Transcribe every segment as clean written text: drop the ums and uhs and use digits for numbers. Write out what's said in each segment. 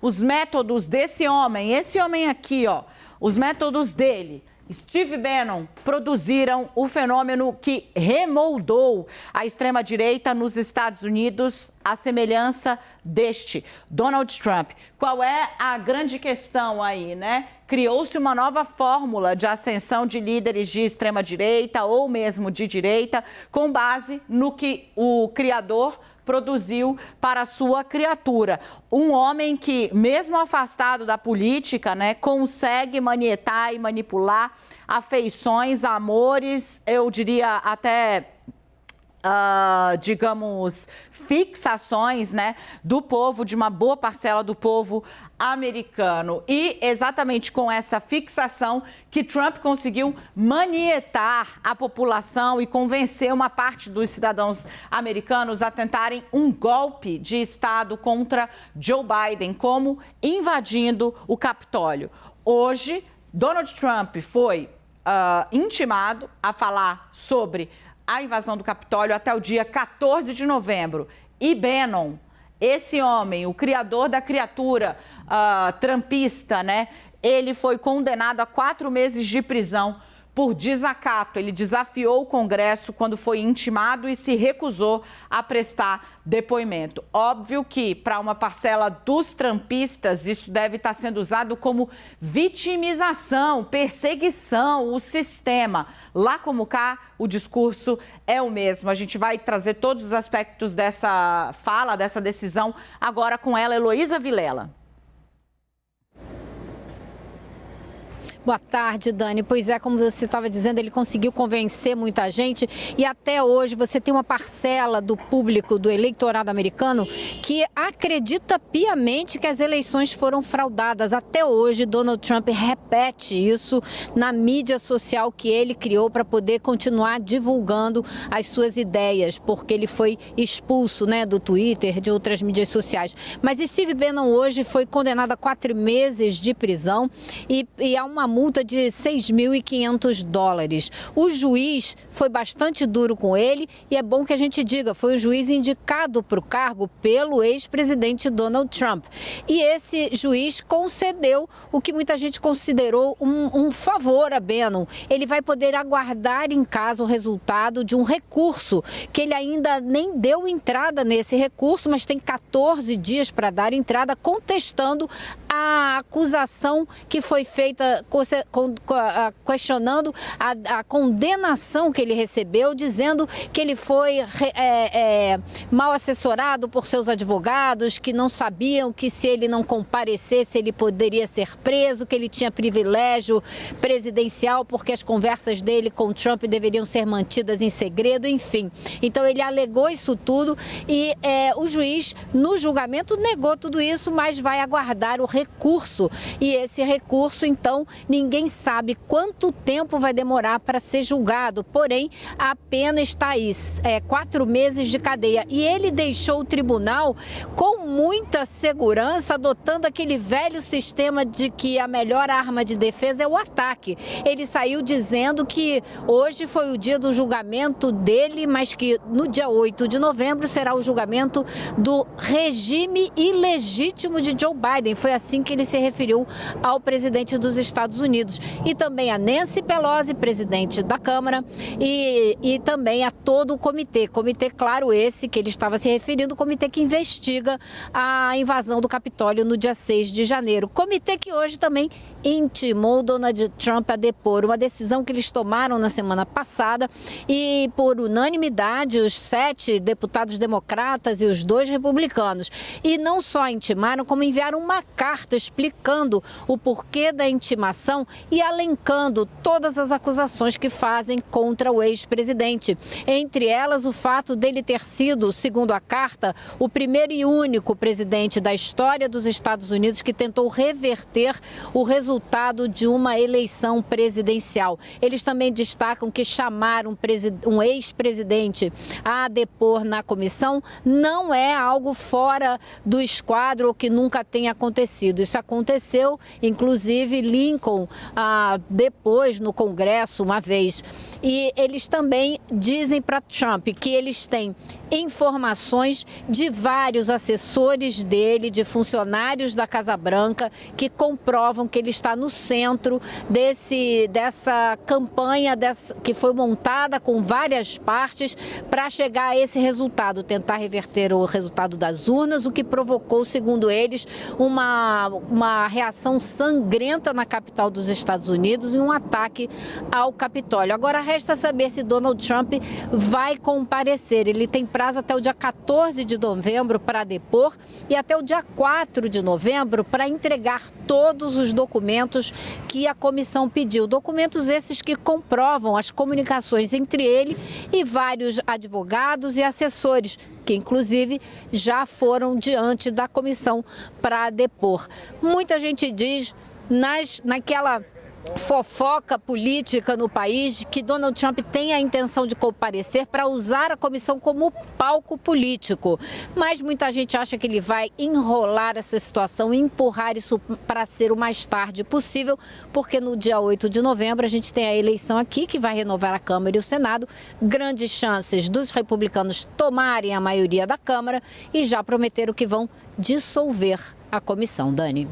os métodos desse homem, esse homem aqui, ó, os métodos dele, Steve Bannon, produziram o fenômeno que remoldou a extrema-direita nos Estados Unidos, à semelhança deste, Donald Trump. Qual é a grande questão aí, né? Criou-se uma nova fórmula de ascensão de líderes de extrema-direita ou mesmo de direita, com base no que o criador produziu para a sua criatura. Um homem que, mesmo afastado da política, né, consegue manietar e manipular afeições, amores, eu diria até, digamos, fixações, né, do povo, de uma boa parcela do povo americano. E exatamente com essa fixação que Trump conseguiu manietar a população e convencer uma parte dos cidadãos americanos a tentarem um golpe de Estado contra Joe Biden, como invadindo o Capitólio. Hoje, Donald Trump foi intimado a falar sobre a invasão do Capitólio até o dia 14 de novembro. E Bannon, esse homem, o criador da criatura trumpista, né? Ele foi condenado a 4 meses de prisão por desacato. Ele desafiou o Congresso quando foi intimado e se recusou a prestar depoimento. Óbvio que, para uma parcela dos trumpistas, isso deve estar sendo usado como vitimização, perseguição, o sistema. Lá como cá, o discurso é o mesmo. A gente vai trazer todos os aspectos dessa fala, dessa decisão, agora com ela, Heloísa Vilela. Boa tarde, Dani. Pois é, como você estava dizendo, ele conseguiu convencer muita gente e até hoje você tem uma parcela do público, do eleitorado americano, que acredita piamente que as eleições foram fraudadas. Até hoje, Donald Trump repete isso na mídia social que ele criou para poder continuar divulgando as suas ideias, porque ele foi expulso, né, do Twitter, de outras mídias sociais. Mas Steve Bannon hoje foi condenado a 4 meses de prisão e há uma multa de $6.500. O juiz foi bastante duro com ele e é bom que a gente diga, foi o juiz indicado para o cargo pelo ex-presidente Donald Trump. E esse juiz concedeu o que muita gente considerou um favor a Bannon. Ele vai poder aguardar em casa o resultado de um recurso, que ele ainda nem deu entrada nesse recurso, mas tem 14 dias para dar entrada, contestando a acusação que foi feita, questionando a condenação que ele recebeu, dizendo que ele foi mal assessorado por seus advogados, que não sabiam que se ele não comparecesse ele poderia ser preso, que ele tinha privilégio presidencial porque as conversas dele com Trump deveriam ser mantidas em segredo, enfim. Então ele alegou isso tudo e o juiz no julgamento negou tudo isso, mas vai aguardar o recurso. E esse recurso, então, ninguém sabe quanto tempo vai demorar para ser julgado, porém a pena está aí, 4 meses de cadeia. E ele deixou o tribunal com muita segurança, adotando aquele velho sistema de que a melhor arma de defesa é o ataque. Ele saiu dizendo que hoje foi o dia do julgamento dele, mas que no dia 8 de novembro será o julgamento do regime ilegítimo de Joe Biden. Foi assim que ele se referiu ao presidente dos Estados Unidos. E também a Nancy Pelosi, presidente da Câmara, e também a todo o comitê. Comitê, claro, esse que ele estava se referindo, o comitê que investiga a invasão do Capitólio no dia 6 de janeiro. Comitê que hoje também intimou Donald Trump a depor, uma decisão que eles tomaram na semana passada e por unanimidade os 7 deputados democratas e os 2 republicanos. E não só intimaram, como enviaram uma carta explicando o porquê da intimação e alencando todas as acusações que fazem contra o ex-presidente. Entre elas, o fato dele ter sido, segundo a carta, o primeiro e único presidente da história dos Estados Unidos que tentou reverter o resultado de uma eleição presidencial. Eles também destacam que chamar um ex-presidente a depor na comissão não é algo fora do esquadro ou que nunca tenha acontecido. Isso aconteceu, inclusive Lincoln depois no Congresso uma vez. E eles também dizem para Trump que eles têm informações de vários assessores dele, de funcionários da Casa Branca, que comprovam que ele está no centro dessa campanha que foi montada com várias partes para chegar a esse resultado, tentar reverter o resultado das urnas, o que provocou, segundo eles, uma reação sangrenta na capital dos Estados Unidos e um ataque ao Capitólio. Agora resta saber se Donald Trump vai comparecer. Ele tem prazo até o dia 14 de novembro para depor e até o dia 4 de novembro para entregar todos os documentos que a comissão pediu. Documentos esses que comprovam as comunicações entre ele e vários advogados e assessores, que inclusive já foram diante da comissão para depor. Muita gente diz naquela fofoca política no país que Donald Trump tem a intenção de comparecer para usar a comissão como palco político. Mas muita gente acha que ele vai enrolar essa situação e empurrar isso para ser o mais tarde possível, porque no dia 8 de novembro a gente tem a eleição aqui que vai renovar a Câmara e o Senado. Grandes chances dos republicanos tomarem a maioria da Câmara e já prometeram que vão dissolver a comissão. Dani.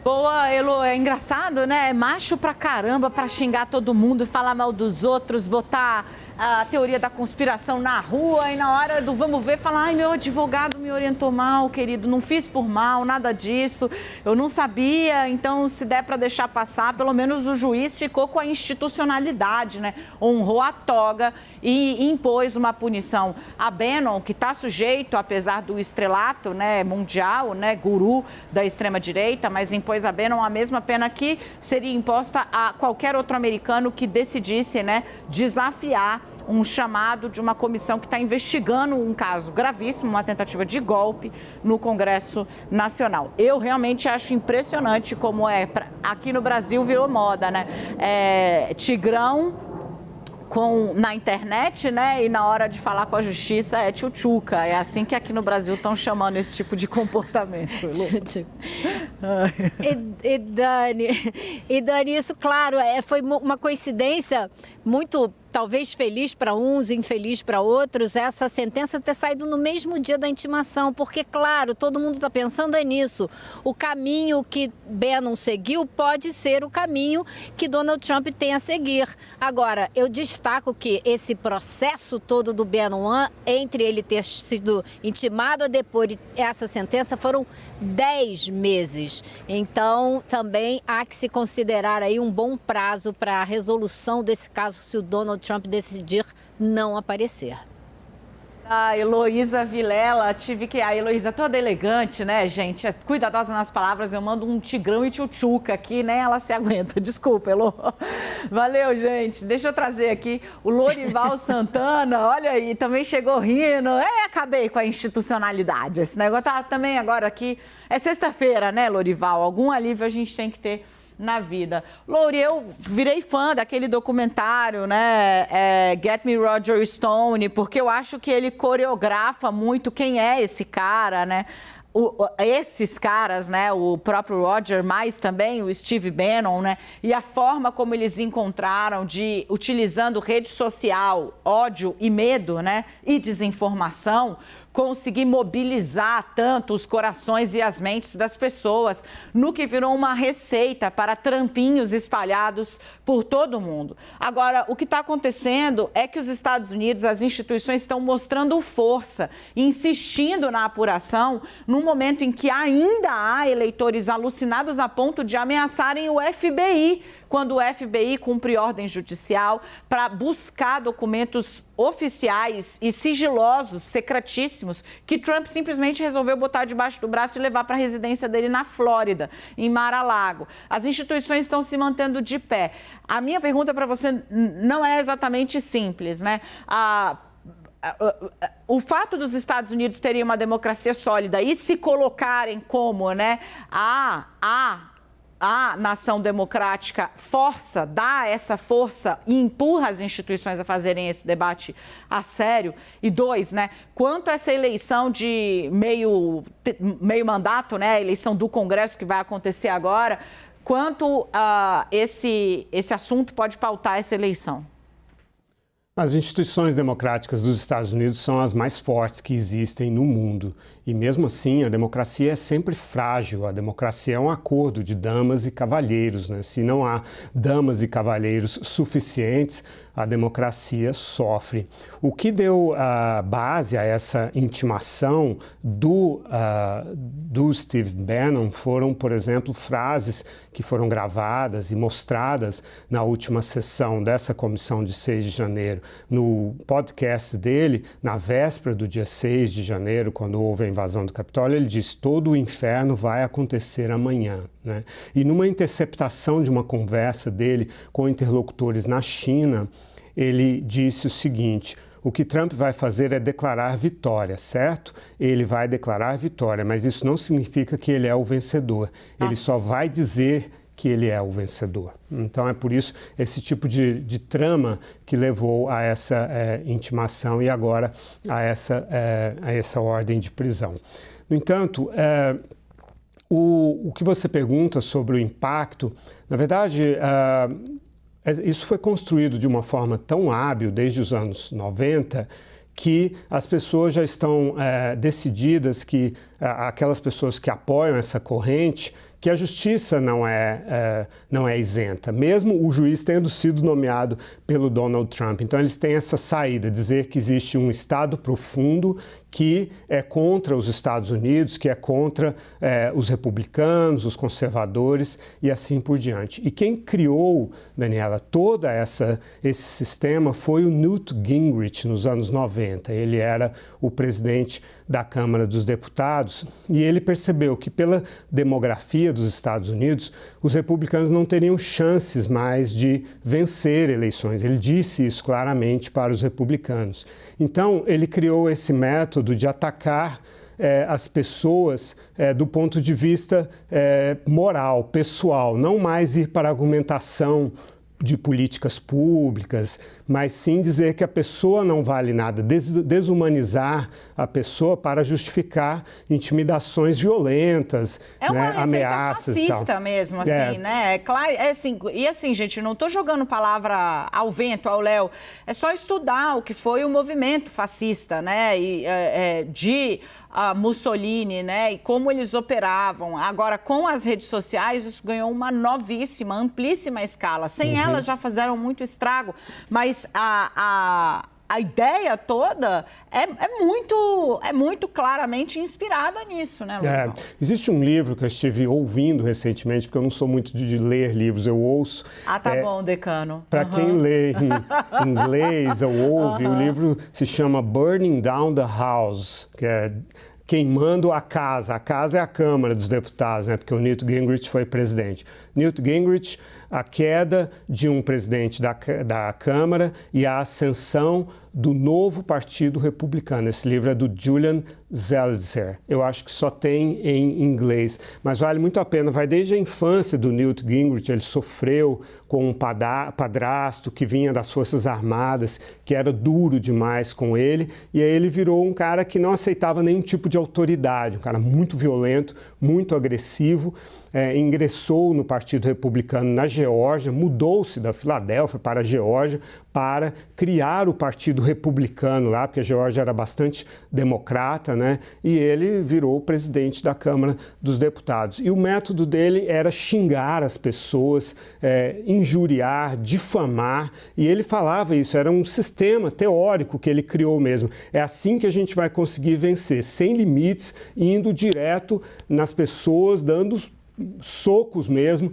Boa, Elo, é engraçado, né? É macho pra caramba pra xingar todo mundo, falar mal dos outros, botar a teoria da conspiração na rua e na hora do vamos ver, falar, ai, meu advogado me orientou mal, querido, não fiz por mal, nada disso, eu não sabia, então se der para deixar passar, pelo menos o juiz ficou com a institucionalidade, né? Honrou a toga e impôs uma punição a Bannon, que está sujeito, apesar do estrelato, né, mundial, né, guru da extrema-direita, mas impôs a Bannon a mesma pena que seria imposta a qualquer outro americano que decidisse, né, desafiar um chamado de uma comissão que está investigando um caso gravíssimo, uma tentativa de golpe no Congresso Nacional. Eu realmente acho impressionante como aqui no Brasil virou moda, né? Tigrão na internet, né? E na hora de falar com a justiça é tchutchuca. É assim que aqui no Brasil estão chamando esse tipo de comportamento. Dani, isso, claro, foi uma coincidência muito, talvez feliz para uns, infeliz para outros, essa sentença ter saído no mesmo dia da intimação, porque, claro, todo mundo está pensando nisso. O caminho que Bannon seguiu pode ser o caminho que Donald Trump tem a seguir. Agora, eu destaco que esse processo todo do Bannon, entre ele ter sido intimado a depor e essa sentença, foram 10 meses. Então, também há que se considerar aí um bom prazo para a resolução desse caso, se o Donald Trump decidir não aparecer. A Heloísa Vilela, a Heloísa toda elegante, né, gente? É cuidadosa nas palavras, eu mando um tigrão e tchutchuca aqui, né? Ela se aguenta. Desculpa, Elo. Valeu, gente. Deixa eu trazer aqui o Lorival Santana, olha aí, também chegou rindo. Acabei com a institucionalidade. Esse negócio tá também agora aqui. É sexta-feira, né, Lorival? Algum alívio a gente tem que ter na vida. Lori, eu virei fã daquele documentário, né, Get Me Roger Stone, porque eu acho que ele coreografa muito quem é esse cara, né? Esses caras, né, o próprio Roger, mas também o Steve Bannon, né, e a forma como eles encontraram utilizando rede social, ódio e medo, né, e desinformação, conseguir mobilizar tanto os corações e as mentes das pessoas no que virou uma receita para trampinhos espalhados por todo o mundo. Agora, o que está acontecendo é que os Estados Unidos, as instituições estão mostrando força, insistindo na apuração, num momento em que ainda há eleitores alucinados a ponto de ameaçarem o FBI, quando o FBI cumpre ordem judicial para buscar documentos oficiais e sigilosos, secretíssimos, que Trump simplesmente resolveu botar debaixo do braço e levar para a residência dele na Flórida, em Mar-a-Lago. As instituições estão se mantendo de pé. A minha pergunta para você não é exatamente simples, né? O fato dos Estados Unidos terem uma democracia sólida e se colocarem como, né, a nação democrática dá essa força e empurra as instituições a fazerem esse debate a sério. E dois, né, quanto a essa eleição de meio mandato, né, a eleição do Congresso que vai acontecer agora, quanto esse assunto pode pautar essa eleição? As instituições democráticas dos Estados Unidos são as mais fortes que existem no mundo. E mesmo assim, a democracia é sempre frágil. A democracia é um acordo de damas e cavalheiros, né? Se não há damas e cavalheiros suficientes, a democracia sofre. O que deu base a essa intimação do Steve Bannon foram, por exemplo, frases que foram gravadas e mostradas na última sessão dessa comissão de 6 de janeiro. No podcast dele, na véspera do dia 6 de janeiro, quando houve a invasão do Capitólio, ele disse: todo o inferno vai acontecer amanhã, né? E numa interceptação de uma conversa dele com interlocutores na China, ele disse o seguinte: o que Trump vai fazer é declarar vitória, certo? Ele vai declarar vitória, mas isso não significa que ele é o vencedor. Ele só vai dizer que ele é o vencedor. Então é por isso esse tipo de trama que levou a essa intimação e agora a essa ordem de prisão. No entanto, o que você pergunta sobre o impacto, na verdade, isso foi construído de uma forma tão hábil desde os anos 90 que as pessoas já estão decididas que aquelas pessoas que apoiam essa corrente, que a justiça não é isenta, mesmo o juiz tendo sido nomeado pelo Donald Trump. Então eles têm essa saída, dizer que existe um Estado profundo que é contra os Estados Unidos, que é contra os republicanos, os conservadores e assim por diante. E quem criou, Daniela, todo esse sistema foi o Newt Gingrich nos anos 90. Ele era o presidente da Câmara dos Deputados e ele percebeu que pela demografia dos Estados Unidos, os republicanos não teriam chances mais de vencer eleições. Ele disse isso claramente para os republicanos. Então, ele criou esse método de atacar as pessoas do ponto de vista moral, pessoal, não mais ir para a argumentação de políticas públicas, mas sim dizer que a pessoa não vale nada, desumanizar a pessoa para justificar intimidações violentas, ameaças e tal. É uma receita fascista mesmo, assim, né? É claro, assim, e assim, gente, não estou jogando palavra ao vento, ao léu, é só estudar o que foi o movimento fascista, né? De Mussolini, né? E como eles operavam. Agora, com as redes sociais, isso ganhou uma novíssima, amplíssima escala. Sem elas já fizeram muito estrago, mas a ideia toda é muito claramente inspirada nisso, né, Luiz? Existe um livro que eu estive ouvindo recentemente, porque eu não sou muito de ler livros, eu ouço. Tá bom, decano. Para quem lê em inglês ou ouve, o livro se chama Burning Down the House, que é queimando a casa. A casa é a Câmara dos Deputados, né? Porque o Newt Gingrich foi presidente. Newt Gingrich, a queda de um presidente da Câmara e a ascensão do novo Partido Republicano. Esse livro é do Julian Zelizer. Eu acho que só tem em inglês, mas vale muito a pena. Vai desde a infância do Newt Gingrich, ele sofreu com um padrasto que vinha das Forças Armadas, que era duro demais com ele, e aí ele virou um cara que não aceitava nenhum tipo de autoridade, um cara muito violento, muito agressivo, ingressou no Partido Republicano na Geórgia, mudou-se da Filadélfia para a Geórgia para criar o Partido Republicano lá, porque a Geórgia era bastante democrata, né? E ele virou o presidente da Câmara dos Deputados. E o método dele era xingar as pessoas, injuriar, difamar, e ele falava isso, era um sistema teórico que ele criou mesmo. É assim que a gente vai conseguir vencer, sem limites, indo direto nas pessoas, dando socos mesmo,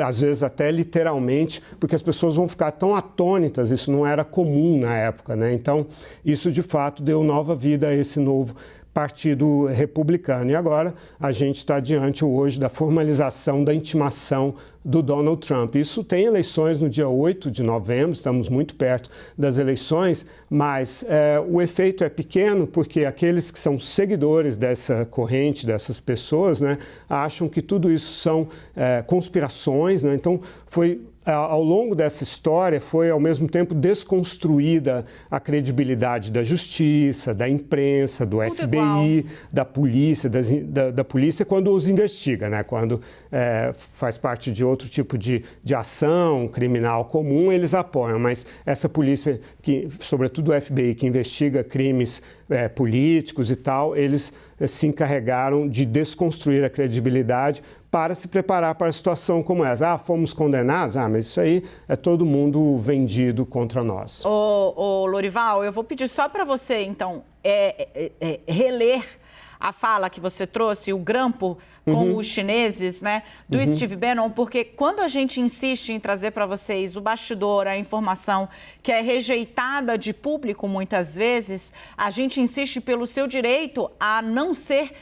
às vezes até literalmente, porque as pessoas vão ficar tão atônitas, isso não era comum na época, né? Então, isso de fato deu nova vida a esse novo Partido Republicano. E agora a gente está diante hoje da formalização da intimação do Donald Trump. Isso tem eleições no dia 8 de novembro, estamos muito perto das eleições, mas o efeito é pequeno porque aqueles que são seguidores dessa corrente, dessas pessoas, né, acham que tudo isso são conspirações, né? Então foi ao longo dessa história foi, ao mesmo tempo, desconstruída a credibilidade da justiça, da imprensa, do FBI, da polícia, da polícia quando os investiga, né? Quando faz parte de outro tipo de ação criminal comum, eles apoiam. Mas essa polícia, sobretudo o FBI, que investiga crimes políticos e tal, eles se encarregaram de desconstruir a credibilidade para se preparar para a situação como essa. Ah, fomos condenados? Ah, mas isso aí é todo mundo vendido contra nós. Ô, Lorival, eu vou pedir só para você, então, reler a fala que você trouxe, o grampo com os chineses, né, do Steve Bannon, porque quando a gente insiste em trazer para vocês o bastidor, a informação que é rejeitada de público muitas vezes, a gente insiste pelo seu direito a não ser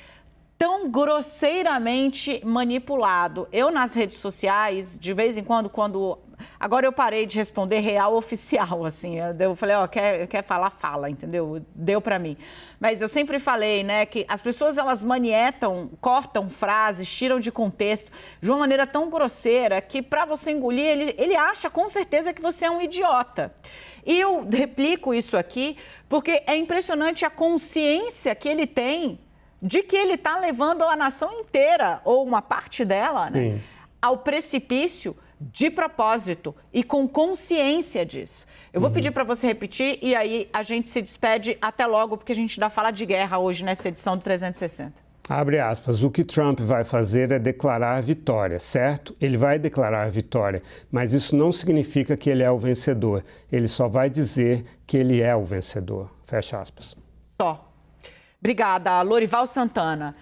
tão grosseiramente manipulado. Eu, nas redes sociais, de vez em quando... Agora eu parei de responder real oficial, assim. Eu falei, quer falar, fala, entendeu? Deu pra mim. Mas eu sempre falei, né, que as pessoas, elas manietam, cortam frases, tiram de contexto de uma maneira tão grosseira que, pra você engolir, ele acha com certeza que você é um idiota. E eu replico isso aqui porque é impressionante a consciência que ele tem de que ele está levando a nação inteira, ou uma parte dela, né, ao precipício de propósito e com consciência disso. Eu vou pedir para você repetir e aí a gente se despede. Até logo, porque a gente dá fala de guerra hoje nessa edição do 360. Abre aspas, o que Trump vai fazer é declarar vitória, certo? Ele vai declarar vitória, mas isso não significa que ele é o vencedor. Ele só vai dizer que ele é o vencedor. Fecha aspas. Só. Obrigada, Lorival Santana.